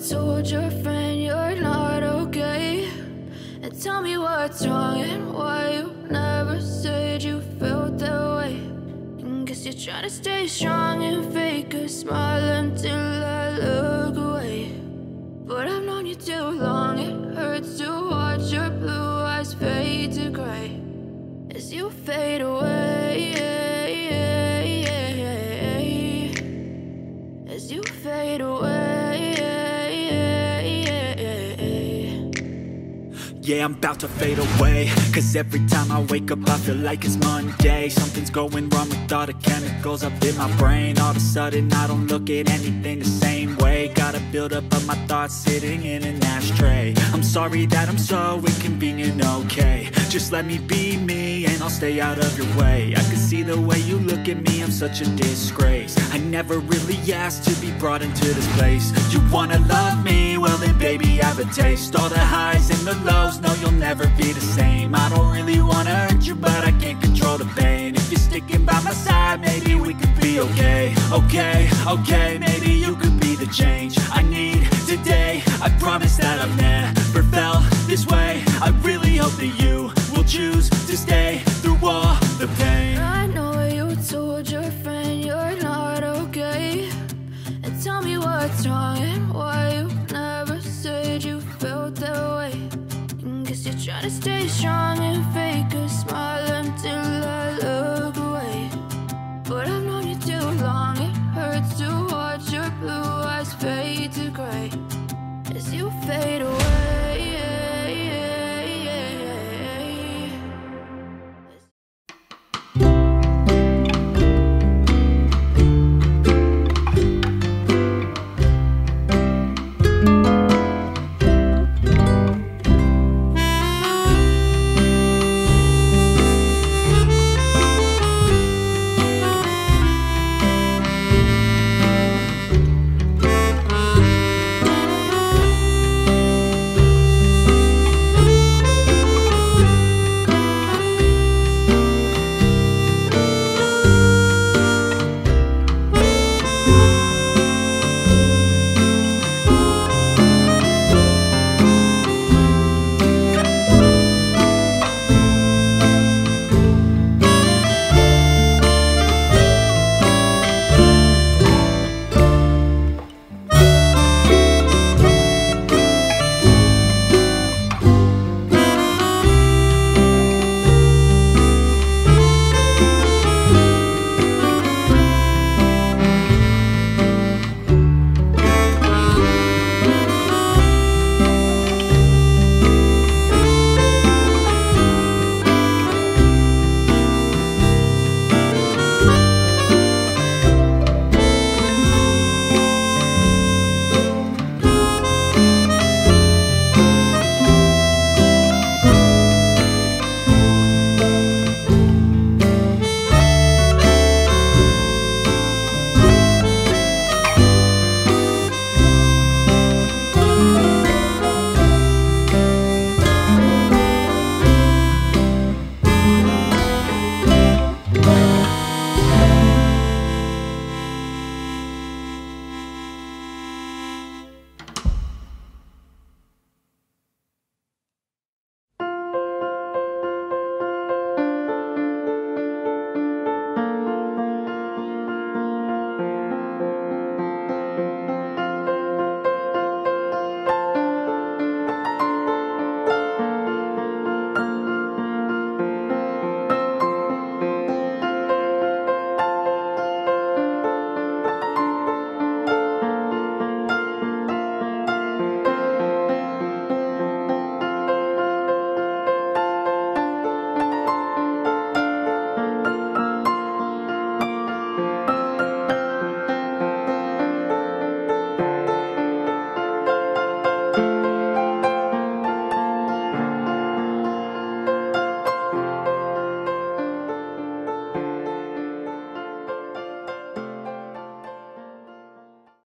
told your friend you're not okay, and tell me what's wrong and why you never said you felt that way. And guess you're trying to stay strong and fake a smile until I look away. But I've known you too long, it hurts to watch your blue eyes fade to gray as you fade away, as you fade away. Yeah, I'm about to fade away, cause every time I wake up I feel like it's Monday. Something's going wrong with all the chemicals up in my brain. All of a sudden I don't look at anything the same way. Gotta build up of my thoughts sitting in an ashtray. I'm sorry that I'm so inconvenient, okay. Just let me be me and I'll stay out of your way. I can see the way you look at me, I'm such a disgrace. I never really asked to be brought into this place. You wanna love me? Well then baby I have a taste. All the highs and the lows, no you'll never be the same. I don't really wanna hurt you but I can't control the pain. If you're sticking by my side maybe we could be okay. Okay, maybe you could be the change I need today. I promise that I've never felt this way. I really hope that you will choose to stay through all the pain. I know you told your friend you're not okay, and tell me what's wrong and why you never said you felt that way. And guess you're trying to stay strong and fake a smile until I look away. But I've known you too long, it hurts to watch your blue eyes fade to gray as you fade away.